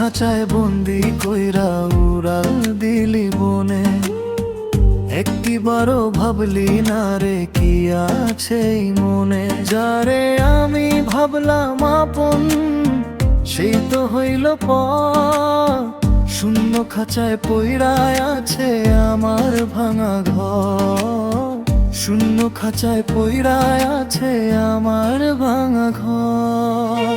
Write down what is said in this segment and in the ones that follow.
খাঁচায় বন্দি কইরা উড়াল দিলি বনে, একটিবারও ভাবলি না রে কি আছে এই মনে। যারে আমি ভাবলাম আপন সেই তো হইল পর, শূন্য খাঁচায় পইড়ায় আছে আমার ভাঙা ঘর, শূন্য খাঁচায় পইড়ায় আছে আমার ভাঙা ঘর।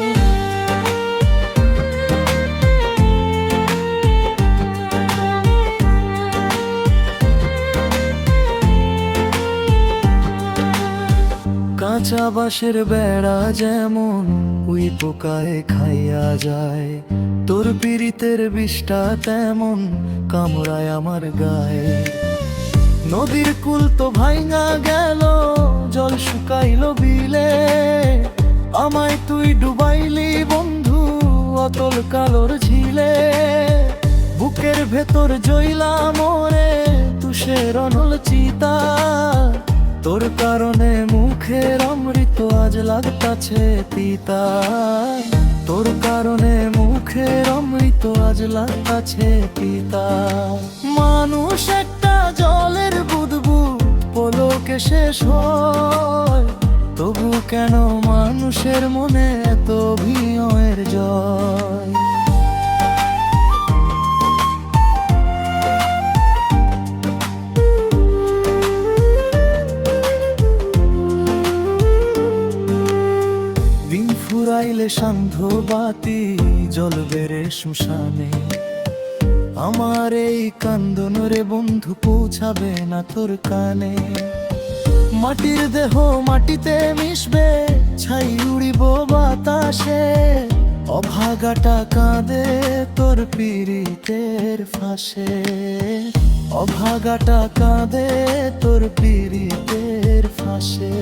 কাঁচা বাঁশের বেড়া যেমন উই পোকায় খাইয়া যায়, তোর পীড়িতের বিষটা তেমন কামড়ায় আমার গায়ে। নদীর কুল তো ভাইঙা গেল, জল শুকাইল বিলে, আমায় তুই ডুবাইলি বন্ধু অতল কালোর ঝিলে। বুকের ভেতর জইলা মোরে তুষের অনল চিতা, তোর কারণে মুখের অমৃত আজ লাগতাছে তিতা, তোর কারণে মুখের অমৃত আজ লাগতাছে তিতা। মানুষ একটা জলের বুদবুদ পলকে শেষ হয়, তবু কেন মানুষের মনে এত অভিনয়ের জয়। ফুরাইলে সান্ধ্য বাতি জ্বলবে রে শ্মশানে, আমার এই কান্দন রে বন্ধু পৌঁছাবে না তোর কানে। মাটির দেহ মাটিতে মিশবে, ছাই উড়িব বাতাসে, অভাগাটা কাঁদে তোর পীড়িতের ফাঁসে, অভাগাটা কাঁদে তোর পীড়িতের ফাঁসে।